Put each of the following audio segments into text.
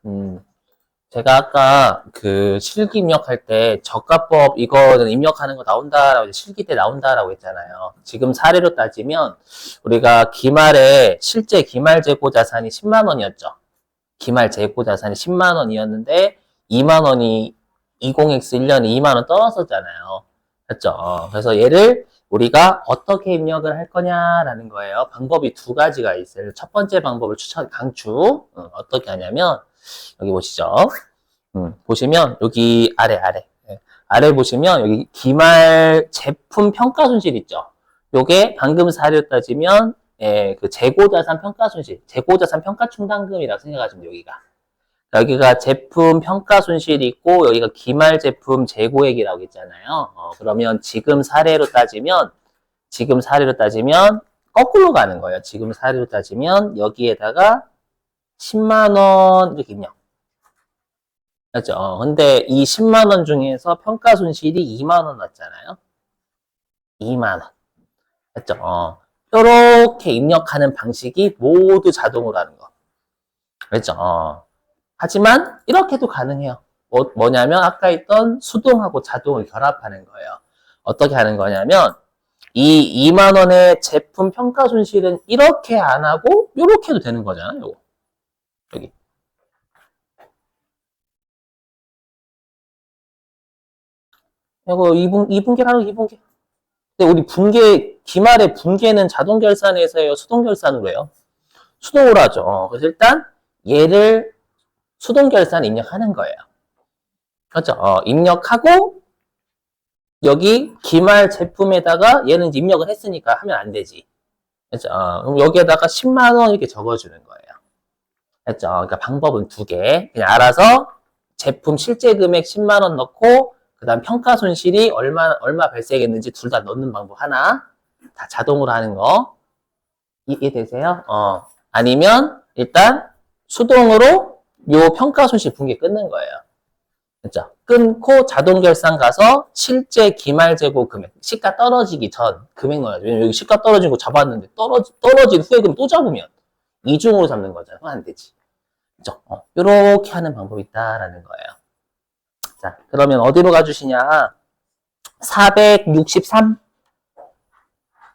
음, 제가 아까 그 실기 입력할 때 저가법 이거는 입력하는 거 나온다라고 실기 때 나온다라고 했잖아요. 지금 사례로 따지면 우리가 기말에 실제 기말 재고 자산이 10만 원이었죠. 기말 재고 자산이 10만 원이었는데 2만 원이 20X 1년에 2만 원 떨어졌잖아요. 맞죠? 그래서 얘를 우리가 어떻게 입력을 할 거냐라는 거예요. 방법이 두 가지가 있어요. 첫 번째 방법을 강추. 어떻게 하냐면 여기 보시죠. 보시면 여기 아래. 아래 보시면 여기 기말 제품 평가 손실 있죠. 요게 방금 사례로 따지면 그 재고자산 평가 손실, 재고자산 평가 충당금이라고 생각하시면 돼요, 여기가 제품 평가 손실이 있고 여기가 기말 제품 재고액이라고 있잖아요. 그러면 지금 사례로 따지면 거꾸로 가는 거예요. 지금 사례로 따지면 여기에다가 10만 원 이렇게 입력. 맞죠? 근데 이 10만 원 중에서 평가 손실이 2만 원 났잖아요. 2만 원. 맞죠? 이렇게 입력하는 방식이 모두 자동으로 하는 거. 그렇죠? 하지만 이렇게도 가능해요. 뭐냐면 아까 있던 수동하고 자동을 결합하는 거예요. 어떻게 하는 거냐면 이 2만 원의 제품 평가 손실은 이렇게 안 하고 이렇게 해도 되는 거잖아요. 요거. 여기. 이거 2분계라고 2분계. 근데 우리 기말의 분계는 자동 결산에서 해요? 수동 결산으로 해요? 수동으로 하죠. 그래서 일단 얘를 수동 결산 입력하는 거예요. 그렇죠? 입력하고 여기 기말 제품에다가 얘는 입력을 했으니까 하면 안 되지. 그렇죠? 그럼 여기에다가 10만 원 이렇게 적어주는 거예요. 그렇죠? 그러니까 방법은 두 개. 그냥 알아서 제품 실제 금액 10만 원 넣고 그다음 평가 손실이 얼마 발생했는지 둘 다 넣는 방법 하나. 다 자동으로 하는 거. 이해되세요? 아니면 일단 수동으로 요 평가 손실 분계 끊는 거예요. 그죠? 끊고 자동 결산 가서 실제 기말 재고 금액, 시가 떨어지기 전 금액 넣어야죠. 왜냐면 여기 시가 떨어진 거 잡았는데 떨어진 후액금 또 잡으면 이중으로 잡는 거잖아요. 안 되지. 그죠? 이렇게 하는 방법이 있다라는 거예요. 자, 그러면 어디로 가주시냐? 463,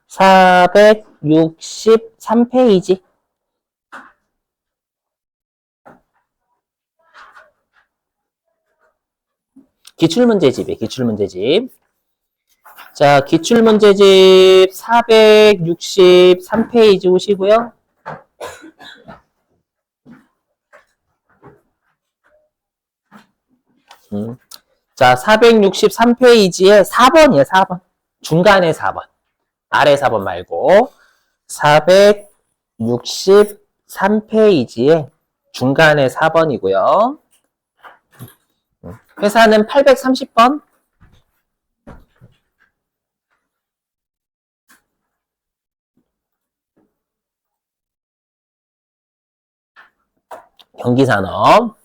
463페이지. 기출문제집이에요, 기출문제집. 자, 기출문제집 463페이지 오시고요. 자, 463페이지에 4번이에요, 4번. 중간에 4번. 아래 4번 말고. 463페이지에 중간에 4번이고요. 회사는 830번. 경기산업.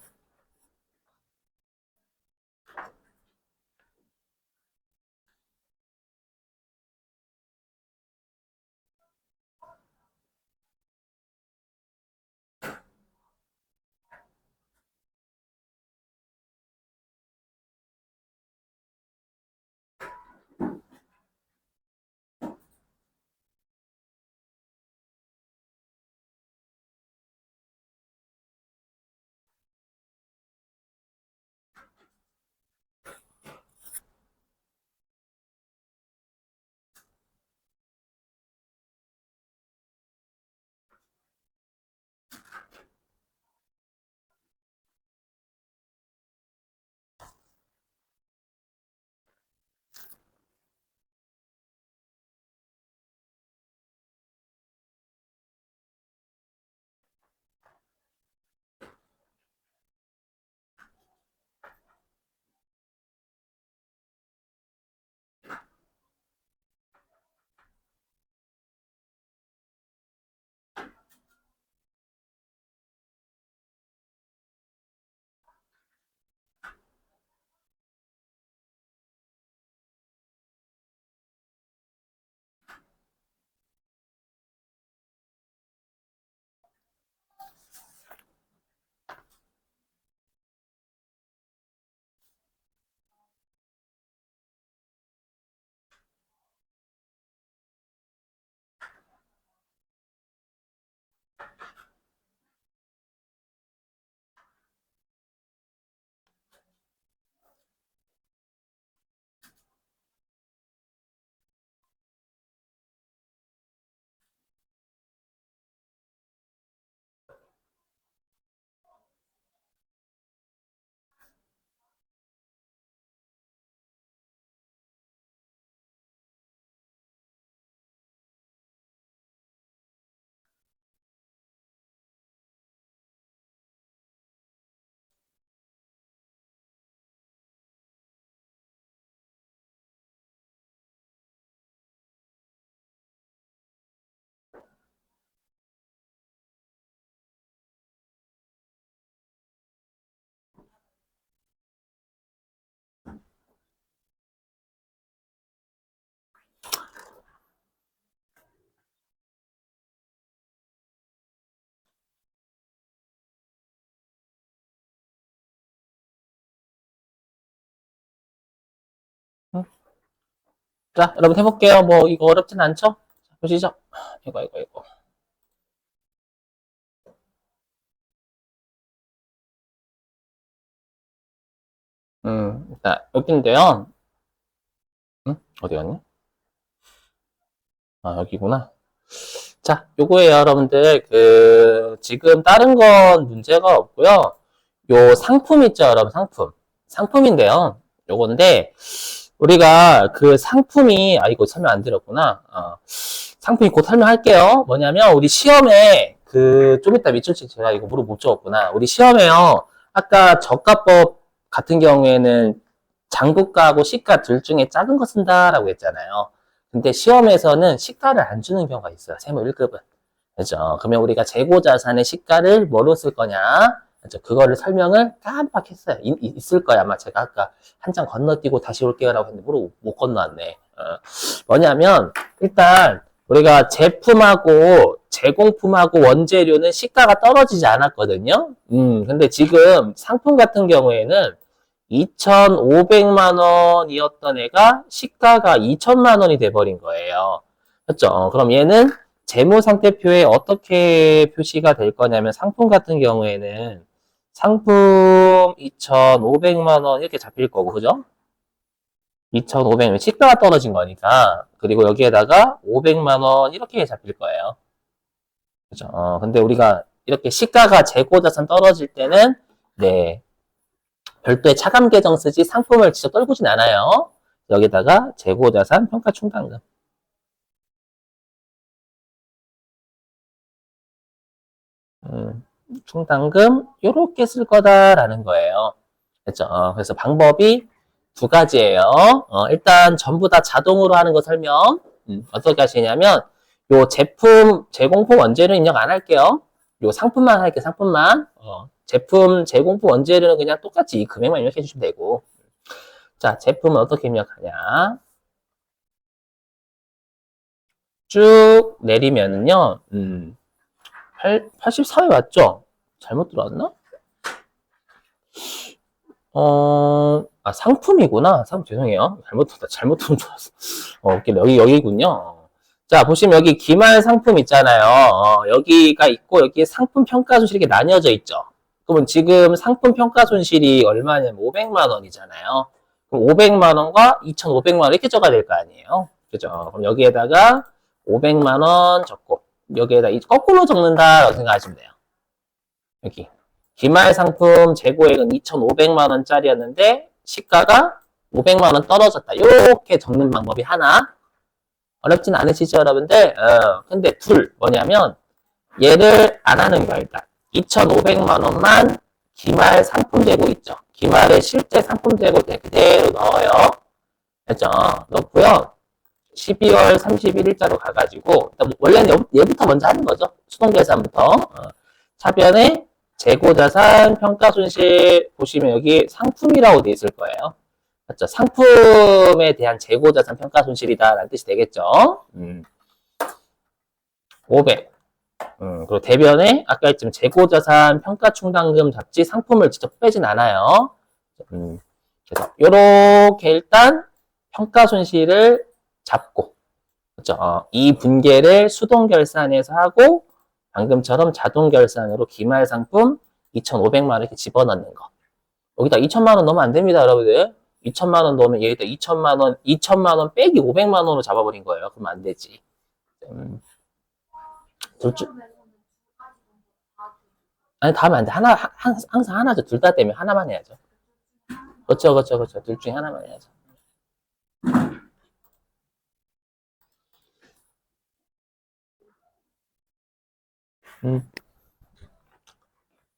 자, 여러분 해볼게요. 뭐, 이거 어렵진 않죠? 보시죠. 이거. 자, 여기인데요. 어디 갔니? 아, 여기구나. 자, 요거예요, 여러분들. 지금 다른 건 문제가 없고요. 요 상품 있죠, 여러분, 상품. 상품인데요. 요건데, 우리가 그 상품이, 이거 설명 안 드렸구나. 상품이 곧 설명할게요. 뭐냐면, 우리 시험에, 좀 이따 밑줄치 제가 이거 물어 못 적었구나. 우리 시험에요. 아까 저가법 같은 경우에는 장부가하고 시가 둘 중에 작은 거 쓴다라고 했잖아요. 근데 시험에서는 시가를 안 주는 경우가 있어요. 세무 1급은. 그죠? 그러면 우리가 재고자산의 시가를 뭐로 쓸 거냐? 그죠? 그거를 설명을 깜빡했어요. 있을 거야. 아마 제가 아까 한 장 건너뛰고 다시 올게요. 라고 했는데 못 건너왔네. 뭐냐면, 일단, 우리가 제품하고 제공품하고 원재료는 시가가 떨어지지 않았거든요. 근데 지금 상품 같은 경우에는 2,500만 원이었던 애가 시가가 2,000만 원이 돼버린 거예요. 그렇죠? 그럼 얘는 재무상태표에 어떻게 표시가 될 거냐면 상품 같은 경우에는 상품 2,500만 원 이렇게 잡힐 거고, 그죠? 2,500만 원, 시가가 떨어진 거니까. 그리고 여기에다가 500만 원 이렇게 잡힐 거예요. 그죠? 근데 우리가 이렇게 시가가 재고자산 떨어질 때는 네, 별도의 차감 계정 쓰지 상품을 직접 떨구진 않아요. 여기다가 재고자산 평가충당금. 충당금 요렇게 쓸 거다라는 거예요. 그렇죠? 그래서 방법이 두 가지예요. 일단 전부 다 자동으로 하는 거 설명. 어떻게 하시냐면 요 제품 제공품 원재료 입력 안 할게요. 요 상품만 할게요. 상품만. 제품 제공품 원재료는 그냥 똑같이 이 금액만 입력해 주시면 되고. 자, 제품은 어떻게 입력하냐? 쭉 내리면은요. 84회 맞죠? 잘못 들어왔나? 상품이구나. 죄송해요. 잘못 들은 줄 알았어. 여기군요. 자, 보시면 여기 기말 상품 있잖아요. 여기가 있고, 여기에 상품 평가 손실이 이렇게 나뉘어져 있죠. 그러면 지금 상품 평가 손실이 얼마냐면 500만 원이잖아요. 그럼 500만 원과 2,500만 원 이렇게 적어야 될 거 아니에요. 그죠? 그럼 여기에다가 500만 원 적고, 여기에다 거꾸로 적는다라고 생각하시면 돼요. 여기. 기말 상품 재고액은 2,500만 원짜리였는데 시가가 500만 원 떨어졌다. 이렇게 적는 방법이 하나. 어렵진 않으시죠, 여러분들? 근데 둘, 뭐냐면 얘를 안 하는 거야, 일단. 2,500만 원만 기말 상품 재고 있죠. 기말에 실제 상품 재고 그대로 넣어요. 됐죠? 넣고요. 12월 31일자로 가가지고 원래는 얘부터 먼저 하는 거죠. 수동계산부터. 차변에 재고자산 평가손실 보시면 여기 상품이라고 돼 있을 거예요. 맞죠? 상품에 대한 재고자산 평가손실이다라는 뜻이 되겠죠. 500. 그리고 대변에 아까 했지만 재고자산 평가충당금 잡지 상품을 직접 빼진 않아요. 그래서 이렇게 일단 평가손실을 잡고, 그렇죠? 이 분계를 수동결산해서 하고 방금처럼 자동결산으로 기말상품 2,500만 원 이렇게 집어넣는 거. 여기다 2,000만 원 넣으면 안 됩니다, 여러분들. 2,000만 원 넣으면 얘기다 2,000만 원 빼기 500만 원으로 잡아버린 거예요. 그럼 안 되지. 아니, 다 하면 안 돼. 항상 하나죠. 둘 다 때문에 하나만 해야죠. 그렇죠. 둘 중에 하나만 해야죠.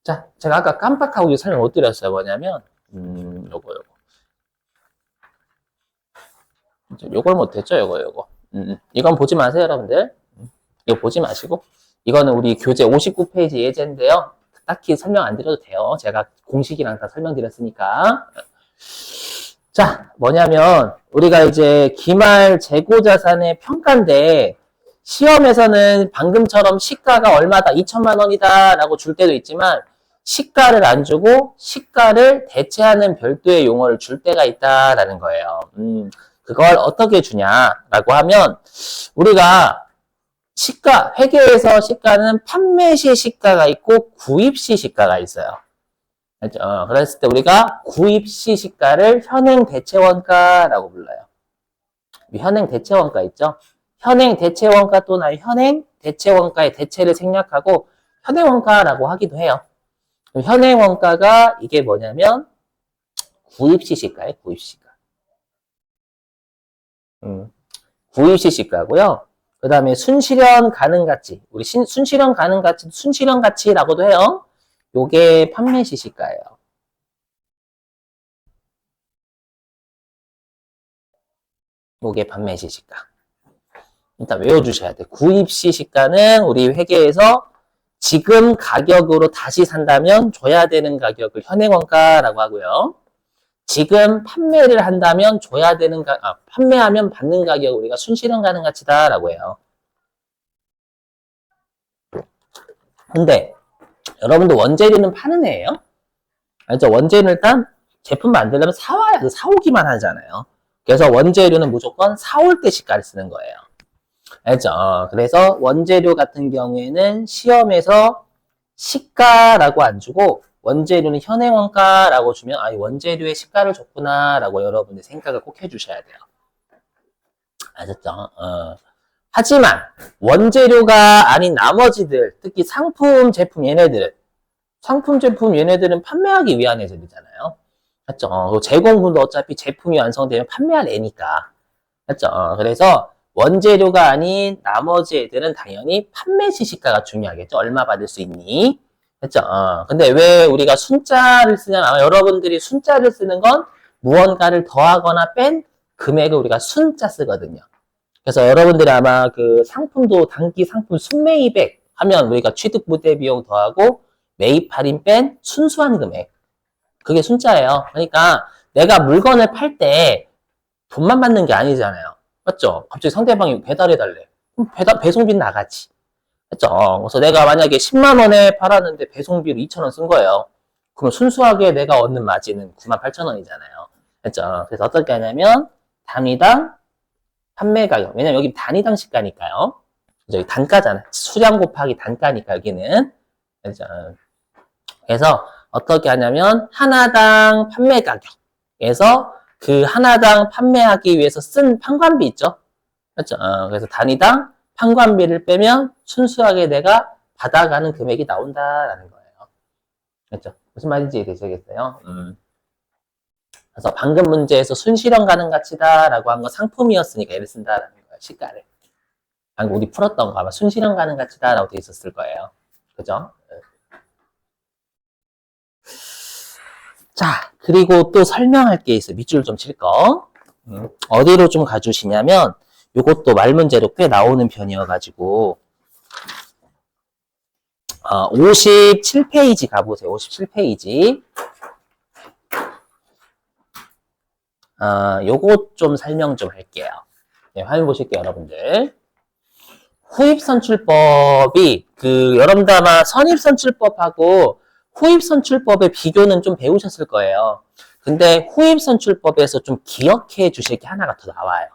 자, 제가 아까 깜빡하고 설명 못 드렸어요. 뭐냐면, 요거. 요걸 못했죠, 요거. 이건 보지 마세요, 여러분들. 이거 보지 마시고. 이거는 우리 교재 59페이지 예제인데요. 딱히 설명 안 드려도 돼요. 제가 공식이랑 다 설명드렸으니까. 자, 뭐냐면, 우리가 이제 기말 재고자산의 평가인데, 시험에서는 방금처럼 시가가 얼마다, 2,000만 원이다 라고 줄 때도 있지만, 시가를 안 주고, 시가를 대체하는 별도의 용어를 줄 때가 있다라는 거예요. 그걸 어떻게 주냐라고 하면 우리가 시가, 회계에서 시가는 판매 시 시가가 있고 구입 시 시가가 있어요. 그렇죠? 그랬을 때 우리가 구입 시 시가를 현행 대체 원가라고 불러요. 현행 대체 원가 있죠? 현행 대체 원가 또는 현행 대체 원가의 대체를 생략하고 현행 원가라고 하기도 해요. 현행 원가가 이게 뭐냐면 구입 시 시가예요. 구입 시가. 구입 시 시가고요. 그 다음에 순실현 가능 가치. 우리 순실현 가능 가치, 순실현 가치라고도 해요. 요게 판매 시 시가예요. 요게 판매 시 시가. 일단 외워주셔야 돼. 구입 시 시가는 우리 회계에서 지금 가격으로 다시 산다면 줘야 되는 가격을 현행원가라고 하고요. 지금 판매를 한다면 줘야 되는 판매하면 받는 가격을 우리가 순실현 가능 가치다라고 해요. 근데 여러분도 원재료는 파는 애예요? 알죠? 원재료는 일단 제품 만들려면 사와야 돼. 사오기만 하잖아요. 그래서 원재료는 무조건 사올 때 시가를 쓰는 거예요. 알죠? 그래서 원재료 같은 경우에는 시험에서 시가라고 안 주고 원재료는 현행원가라고 주면 이 원재료의 시가를 줬구나라고 여러분들 생각을 꼭 해주셔야 돼요. 아셨죠? 하지만 원재료가 아닌 나머지들, 특히 상품 제품 얘네들은 판매하기 위한 애들이잖아요. 맞죠? 제공분도 어차피 제품이 완성되면 판매할 애니까. 맞죠? 그래서 원재료가 아닌 나머지 애들은 당연히 판매 시 시가가 중요하겠죠. 얼마 받을 수 있니? 그렇죠? 근데 왜 우리가 순자를 쓰냐면 아마 여러분들이 순자를 쓰는 건 무언가를 더하거나 뺀 금액을 우리가 순자 쓰거든요. 그래서 여러분들이 아마 그 상품도 단기 상품 순매입액 하면 우리가 취득 부대 비용 더하고 매입 할인 뺀 순수한 금액. 그게 순자예요. 그러니까 내가 물건을 팔 때 돈만 받는 게 아니잖아요. 맞죠? 갑자기 상대방이 배달해달래. 그럼 배송비 나가지. 맞죠? 그래서 내가 만약에 10만 원에 팔았는데 배송비로 2천 원 쓴 거예요. 그럼 순수하게 내가 얻는 마진은 98,000원이잖아요. 맞죠? 그래서 어떻게 하냐면 단위당 판매 가격. 왜냐면 여기 단위당 시가니까요. 여기 단가잖아요. 수량 곱하기 단가니까 여기는. 그렇죠? 그래서 어떻게 하냐면 하나당 판매 가격에서 그 하나당 판매하기 위해서 쓴 판관비 있죠? 그렇죠? 그래서 단위당 판관비를 빼면 순수하게 내가 받아가는 금액이 나온다라는 거예요. 그렇죠? 무슨 말인지 이해되시겠어요? 그래서 방금 문제에서 순실현 가능 가치다라고 한 건 상품이었으니까 얘를 쓴다라는 거예요. 시가를. 방금 우리 풀었던 거 아마 순실현 가능 가치다라고 돼 있었을 거예요. 그죠? 자, 그리고 또 설명할 게 있어요. 밑줄 좀 칠 거. 어디로 좀 가주시냐면 요것도 말 문제로 꽤 나오는 편이어가지고 57페이지 가보세요. 57페이지. 요것 좀 설명 좀 할게요. 네, 화면 보실게요, 여러분들. 후입선출법이 여러분들 아마 선입선출법하고 후입선출법의 비교는 좀 배우셨을 거예요. 근데 후입선출법에서 좀 기억해 주실 게 하나가 더 나와요.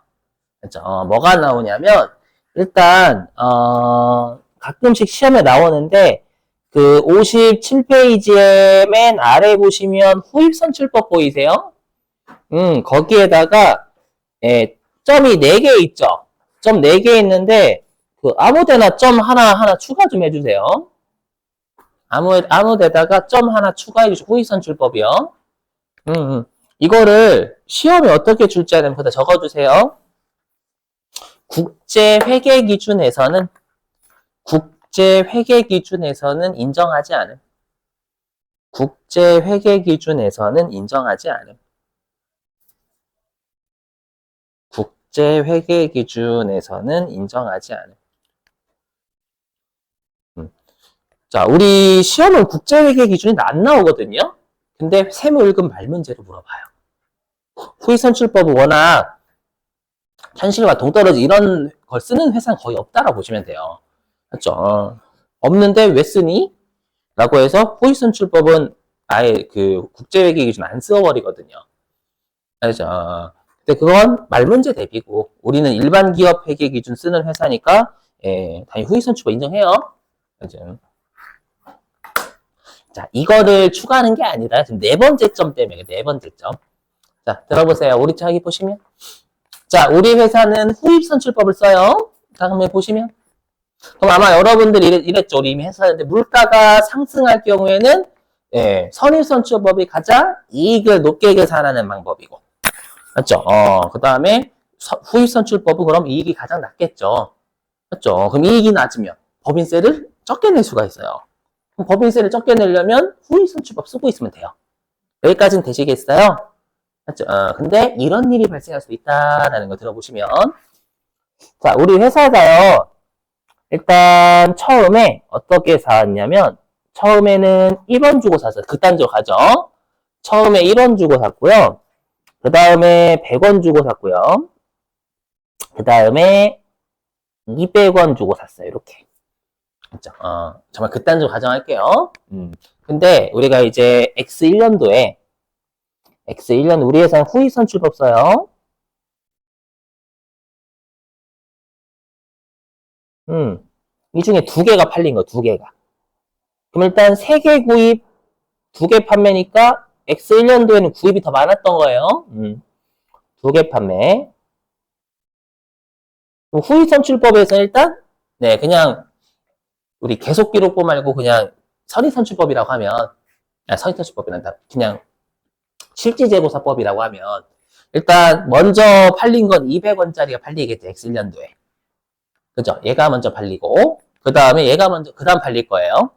그렇죠? 뭐가 나오냐면 일단 가끔씩 시험에 나오는데 그 57페이지의 맨 아래 보시면 후입선출법 보이세요? 거기에다가 점이 4개 있죠? 점 4개 있는데 아무 데나 점 하나 추가 좀 해주세요. 아무 데다가 점 하나 추가해 주시고 후입선출법이요. 이거를 시험에 어떻게 줄지 않으면 거기다 적어주세요. 국제회계 기준에서는 인정하지 않음. 국제회계 기준에서는 인정하지 않음. 국제회계 기준에서는 인정하지 않음. 자, 우리 시험은 국제회계 기준이 안 나오거든요. 근데 세무일금 말문제로 물어봐요. 후입선출법은 워낙 현실과 동떨어지 이런 걸 쓰는 회사는 거의 없다라고 보시면 돼요. 그렇죠? 없는데 왜 쓰니? 라고 해서 후입선출법은 아예 국제회계 기준 안 써버리거든요. 알죠? 근데 그건 말문제 대비고 우리는 일반 기업 회계 기준 쓰는 회사니까 당연히 후익선출법 인정해요. 요즘. 자, 이거를 추가하는 게 아니라 지금 네 번째 점 때문에 네 번째 점. 자, 들어보세요. 우리 저기 보시면. 자, 우리 회사는 후입선출법을 써요. 자, 한번 보시면. 그럼 아마 여러분들이 이랬죠. 우리 이미 했었는데, 물가가 상승할 경우에는, 선입선출법이 가장 이익을 높게 계산하는 방법이고. 맞죠? 그 다음에 후입선출법은 그럼 이익이 가장 낮겠죠. 맞죠? 그럼 이익이 낮으면 법인세를 적게 낼 수가 있어요. 그럼 법인세를 적게 내려면 후입선출법 쓰고 있으면 돼요. 여기까지는 되시겠어요? 맞죠? 근데 이런 일이 발생할 수 있다라는 거 들어보시면. 자, 우리 회사가요. 일단 처음에 어떻게 사왔냐면 처음에는 1원 주고 샀어요. 극단적으로 가죠. 처음에 1원 주고 샀고요. 그 다음에 100원 주고 샀고요. 그 다음에 200원 주고 샀어요. 이렇게. 그렇죠? 정말 극단적으로 가정할게요. 근데 우리가 이제 X1년도에 우리 회사는 후익선출법 써요. 이 중에 2개가 팔린 거, 2개가. 그럼 일단 3개 구입, 2개 판매니까 X1년도에는 구입이 더 많았던 거예요. 2개 판매. 그럼 후익선출법에서 일단, 그냥 우리 계속기록부 말고 그냥 선입선출법이라고 하면, 선입선출법이란다. 그냥 실지재고사법이라고 하면, 일단 먼저 팔린 건 200원짜리가 팔리겠죠, X1년도에. 그죠? 얘가 먼저 팔리고, 그 다음에 얘가 먼저, 그 다음 팔릴 거예요.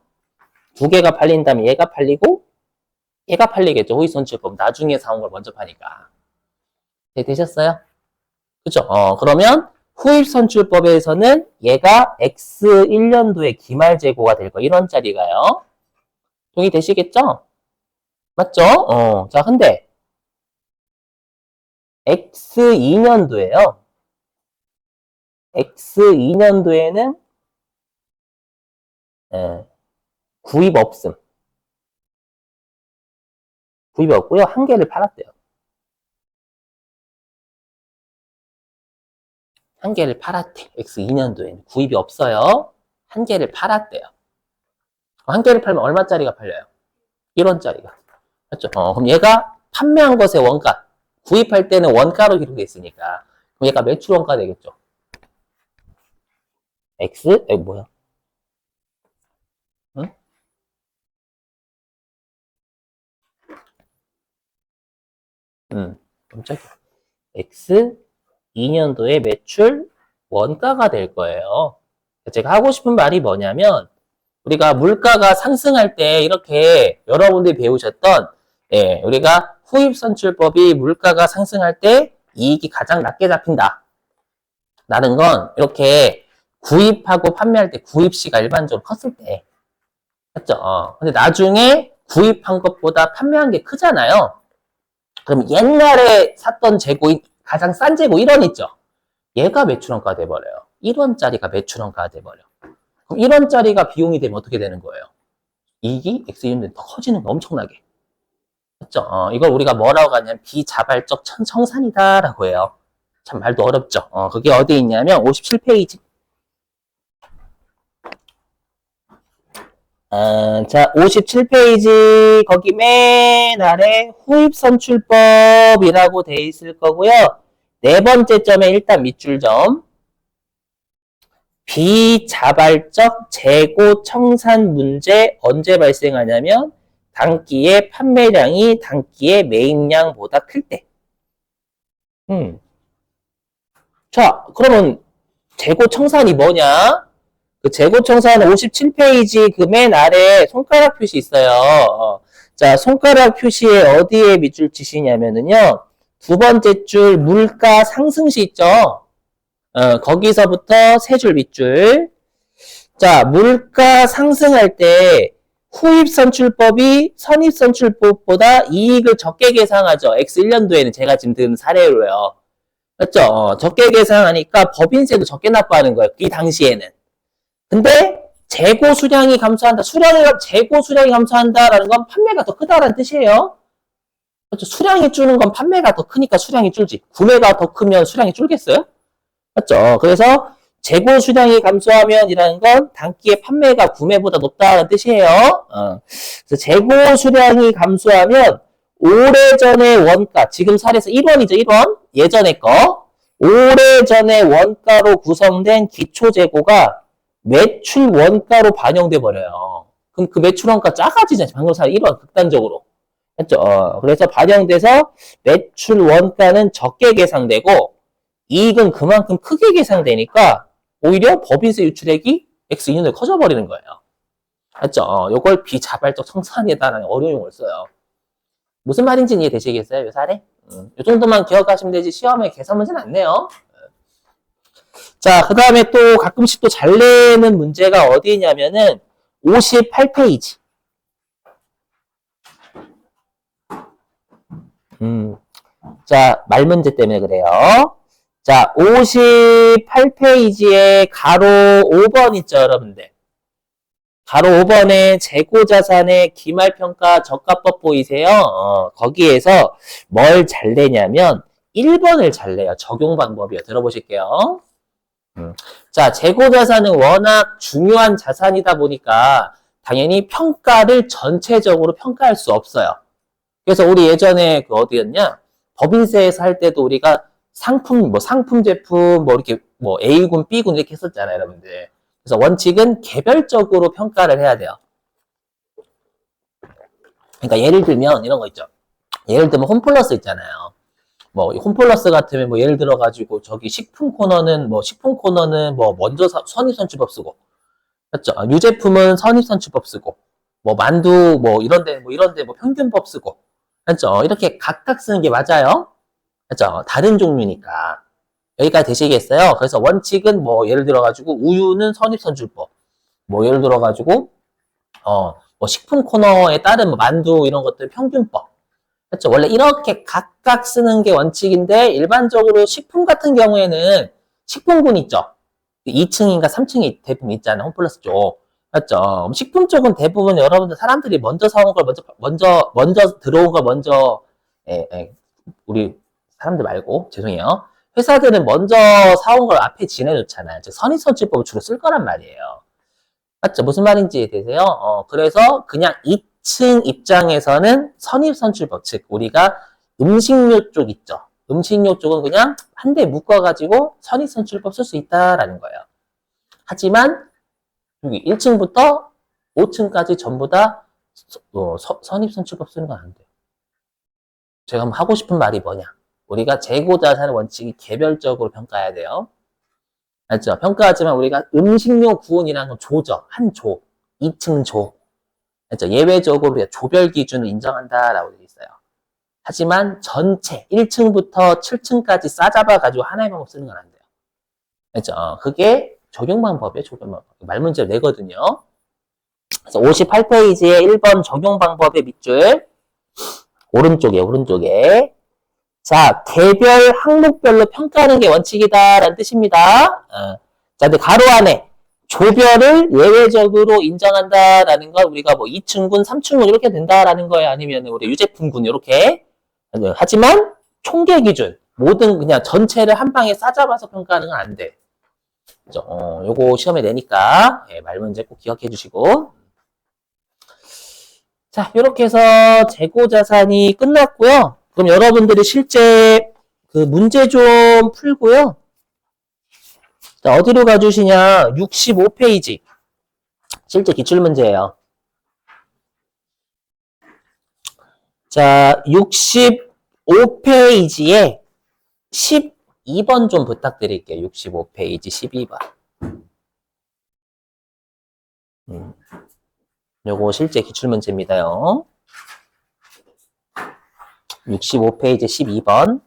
2개가 팔린 다음에 얘가 팔리고, 얘가 팔리겠죠. 후익선출법. 나중에 사온 걸 먼저 파니까. 네, 되셨어요? 그죠? 그러면 후익선출법에서는 얘가 X1년도에 기말재고가 될 거, 1원짜리가요. 동의되시겠죠? 맞죠? 자, 근데 X2년도에요. X2년도에는 구입 없음. 구입이 없고요. 한 개를 팔았대요. 한 개를 팔았대. X2년도에는 구입이 없어요. 한 개를 팔았대요. 한 개를 팔면 얼마짜리가 팔려요? 1원짜리가. 맞죠? 그럼 얘가 판매한 것의 원가. 구입할 때는 원가로 기록되어 있으니까. 그럼 얘가 매출 원가 되겠죠? X? 뭐야? 응? 깜짝이야. X 2년도에 매출 원가가 될 거예요. 제가 하고 싶은 말이 뭐냐면, 우리가 물가가 상승할 때 이렇게 여러분들이 배우셨던, 우리가 후입선출법이 물가가 상승할 때 이익이 가장 낮게 잡힌다. 라는 건 이렇게 구입하고 판매할 때 구입시가 일반적으로 컸을 때. 맞죠? 근데 나중에 구입한 것보다 판매한 게 크잖아요. 그럼 옛날에 샀던 재고인 가장 싼 재고 1원 있죠? 얘가 매출원가 돼버려요. 1원짜리가 매출원가가 돼버려. 그럼 1원짜리가 비용이 되면 어떻게 되는 거예요? 이익이 X1년도에 더 커지는 거 엄청나게. 맞죠? 이걸 우리가 뭐라고 하냐면 비자발적 청산이다라고 해요. 참 말도 어렵죠? 그게 어디 있냐면 57페이지. 자, 57페이지 거기 맨 아래 후입선출법이라고 돼 있을 거고요. 네 번째 점에 일단 밑줄점. 비자발적 재고 청산 문제 언제 발생하냐면 단기의 판매량이 단기의 매입량보다 클 때. 자, 그러면 재고 청산이 뭐냐? 그 재고 청산 57페이지 그 맨 아래 손가락 표시 있어요. 자, 손가락 표시에 어디에 밑줄 치시냐면은요. 두 번째 줄 물가 상승시 있죠? 거기서부터 세 줄 밑줄. 자, 물가 상승할 때 후입선출법이 선입선출법보다 이익을 적게 계산하죠. X1년도에는 제가 지금 든 사례로요. 맞죠? 적게 계산하니까 법인세도 적게 납부하는 거예요. 이 당시에는. 근데 재고 수량이 감소한다. 재고 수량이 감소한다라는 건 판매가 더 크다라는 뜻이에요. 그렇죠. 수량이 줄는 건 판매가 더 크니까 수량이 줄지. 구매가 더 크면 수량이 줄겠어요? 맞죠? 그래서 재고 수량이 감소하면이라는 건 단기의 판매가 구매보다 높다는 뜻이에요. 그래서 재고 수량이 감소하면 오래전의 원가, 지금 사례에서 1원이죠, 1원. 예전의 거. 오래전의 원가로 구성된 기초재고가 매출 원가로 반영돼 버려요. 그럼 그 매출 원가 작아지잖아요. 방금 사례 1원, 극단적으로. 맞죠? 그래서 반영돼서 매출 원가는 적게 계상되고 이익은 그만큼 크게 계상되니까 오히려 법인세 유출액이 X 2년에 커져버리는 거예요. 맞죠? 요걸 비자발적 청산이다라는 어려운 용어를 써요. 무슨 말인지 이해되시겠어요? 요 사례? 요 정도만 기억하시면 되지 시험에 계산 문제는 안 내요. 자, 그 다음에 또 가끔씩 또 잘 내는 문제가 어디 있냐면은 58페이지. 자, 말 문제 때문에 그래요. 자, 58페이지에 가로 5번 있죠, 여러분들. 가로 5번에 재고자산의 기말평가 저가법 보이세요? 거기에서 뭘 잘 내냐면 1번을 잘 내요. 적용 방법이요. 들어보실게요. 자, 재고자산은 워낙 중요한 자산이다 보니까 당연히 평가를 전체적으로 평가할 수 없어요. 그래서 우리 예전에 그 어디였냐? 법인세에서 할 때도 우리가 상품, 뭐 상품 제품, 뭐 이렇게 뭐 A군, B군 이렇게 했었잖아요, 여러분들. 그래서 원칙은 개별적으로 평가를 해야 돼요. 그러니까 예를 들면 이런 거 있죠. 예를 들면 홈플러스 있잖아요. 뭐 홈플러스 같으면 뭐 예를 들어 가지고 저기 식품 코너는 뭐 먼저 선입선출법 쓰고, 맞죠? 유제품은 선입선출법 쓰고, 뭐 만두 뭐 이런데 뭐 평균법 쓰고, 맞죠? 이렇게 각각 쓰는 게 맞아요. 맞죠? 다른 종류니까. 여기까지 되시겠어요? 그래서 원칙은 뭐 예를 들어가지고 우유는 선입선출법. 뭐 예를 들어가지고 뭐 식품 코너에 따른 뭐 만두 이런 것들 평균법. 그렇죠? 원래 이렇게 각각 쓰는 게 원칙인데 일반적으로 식품 같은 경우에는 식품군 있죠? 2층인가 3층에 대부분 있잖아요. 홈플러스 쪽. 맞죠? 식품 쪽은 대부분 여러분들 사람들이 먼저 사온 걸 먼저 들어온 걸 먼저 우리 사람들 말고 죄송해요. 회사들은 먼저 사온 걸 앞에 지내놓잖아요. 즉 선입선출법을 주로 쓸 거란 말이에요. 맞죠? 무슨 말인지 되세요? 그래서 그냥 2층 입장에서는 선입선출법, 즉 우리가 음식료 쪽 있죠. 음식료 쪽은 그냥 한 대 묶어가지고 선입선출법 쓸 수 있다라는 거예요. 하지만 여기 1층부터 5층까지 전부 다 선입선출법 쓰는 건 안 돼요. 제가 한번 하고 싶은 말이 뭐냐? 우리가 재고자산 원칙이 개별적으로 평가해야 돼요. 알죠? 평가하지만 우리가 음식료 구분이라는 건 조죠. 한 조, 2층 조. 알죠? 예외적으로 우리가 조별 기준을 인정한다라고 되어 있어요. 하지만 전체 1층부터 7층까지 싸잡아가지고 하나의 방법 쓰는 건 안 돼요. 알죠? 그게 적용 방법이에요. 적용 방법. 말 문제를 내거든요. 그래서 58페이지에 1번 적용 방법의 밑줄 오른쪽에 자, 개별 항목별로 평가하는 게 원칙이다라는 뜻입니다. 자, 근데 가로 안에 조별을 예외적으로 인정한다라는 건 우리가 뭐 2층군, 3층군 이렇게 된다라는 거예요. 아니면 우리 유제품군 이렇게. 하지만 총계 기준 모든 그냥 전체를 한 방에 싸잡아서 평가하는 건 안 돼. 그죠? 요거 시험에 내니까 말 문제 꼭 기억해 주시고. 자, 이렇게 해서 재고 자산이 끝났고요. 그럼 여러분들이 실제 그 문제 좀 풀고요. 자, 어디로 가주시냐? 65페이지. 실제 기출문제예요. 자, 65페이지에 12번 좀 부탁드릴게요. 65페이지 12번. 요거 실제 기출문제입니다요. 65페이지 12번.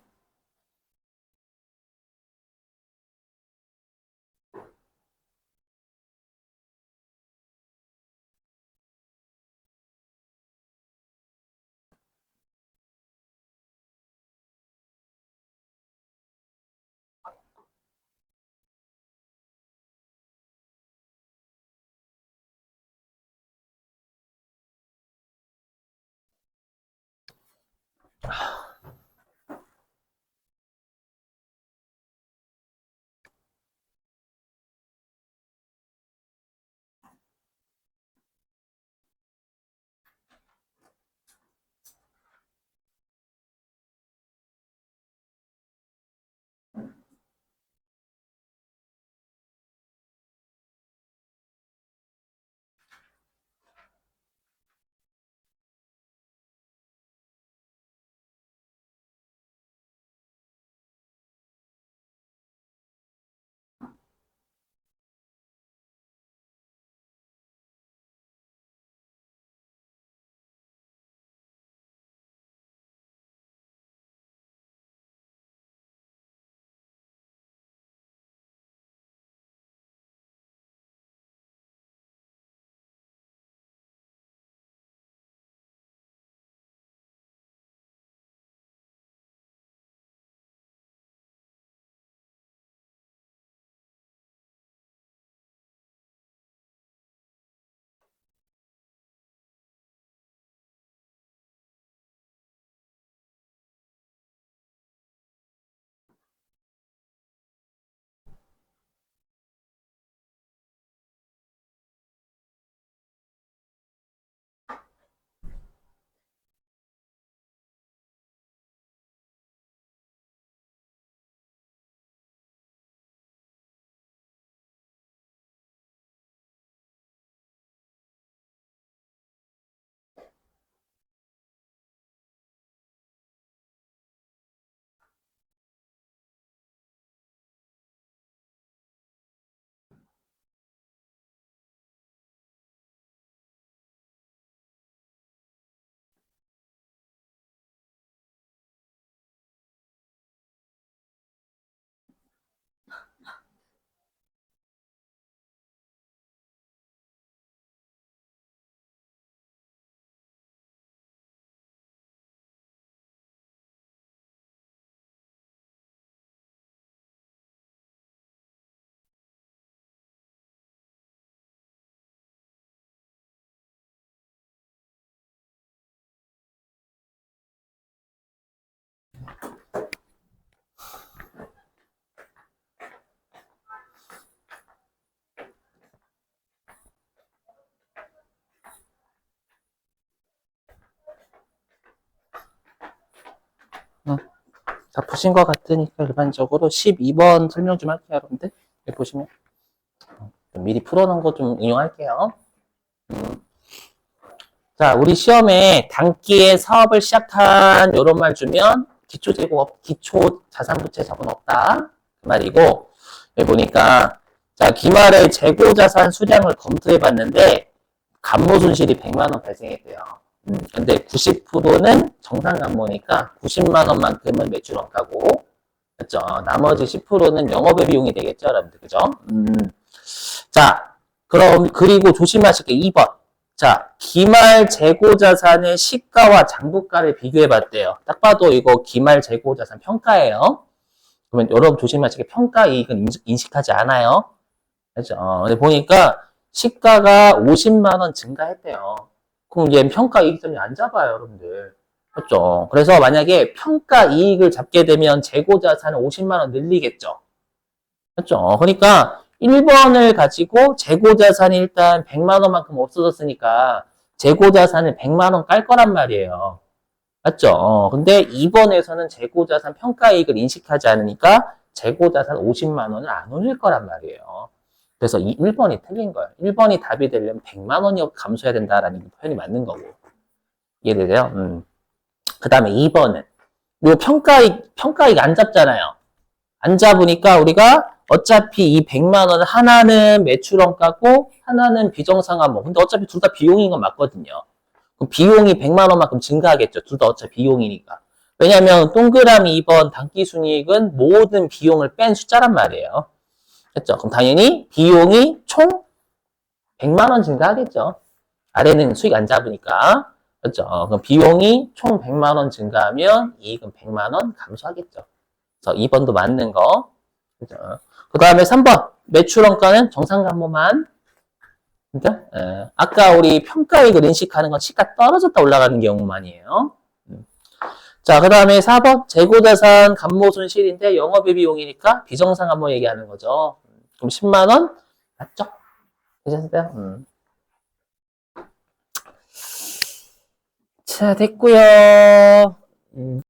다 푸신 것 같으니까 일반적으로 12번 설명 좀 할게요, 여러분들. 여기 보시면. 미리 풀어놓은 거 좀 응용할게요. 자, 우리 시험에 단기에 사업을 시작한 이런 말 주면 기초 자산부채 자본 없다. 그 말이고, 여기 보니까, 자, 기말에 재고자산 수량을 검토해 봤는데, 감모손실이 100만 원 발생했대요. 근데 90%는 정상감모니까 90만 원만큼은 매출 원가고, 그렇죠? 나머지 10%는 영업의 비용이 되겠죠, 여러분들, 그죠? 자, 그럼 그리고 조심하실 게 2번. 자, 기말 재고자산의 시가와 장부가를 비교해봤대요. 딱 봐도 이거 기말 재고자산 평가예요. 그러면 여러분 조심하실 게 평가이익은 인식하지 않아요. 그렇죠? 근데 보니까 시가가 50만 원 증가했대요. 그럼 얘 평가이익점이 안 잡아요, 여러분들. 그렇죠? 그래서 만약에 평가이익을 잡게 되면 재고자산을 50만 원 늘리겠죠. 그렇죠? 그러니까 1번을 가지고 재고자산이 일단 100만 원만큼 없어졌으니까 재고자산을 100만 원 깔 거란 말이에요. 맞죠? 근데 2번에서는 재고자산 평가이익을 인식하지 않으니까 재고자산 50만 원을 안 올릴 거란 말이에요. 그래서 이 1번이 틀린 거예요. 1번이 답이 되려면 100만 원이 감소해야 된다라는 표현이 맞는 거고. 이해되세요? 그 다음에 2번은 요 평가이익 안 잡잖아요. 안 잡으니까 우리가 어차피 이 100만 원 하나는 매출원가고 하나는 비정상한모. 근데 어차피 둘 다 비용인 건 맞거든요. 그럼 비용이 100만 원만큼 증가하겠죠. 둘 다 어차피 비용이니까. 왜냐하면 동그라미 2번 단기순이익은 모든 비용을 뺀 숫자란 말이에요. 됐죠? 그럼 당연히 비용이 총 100만 원 증가하겠죠. 아래는 수익 안 잡으니까. 그렇죠? 그럼 비용이 총 100만 원 증가하면 이익은 100만 원 감소하겠죠. 그래서 2번도 맞는 거. 그죠? 그 다음에 3번. 매출원가는 정상감모만. 그러니까, 아까 우리 평가이익을 인식하는 건 시가 떨어졌다 올라가는 경우만이에요. 자, 그 다음에 4번. 재고자산 감모손실인데 영업외 비용이니까 비정상 감모 얘기하는 거죠. 그럼 10만원? 맞죠? 괜찮으세요? 자, 됐고요.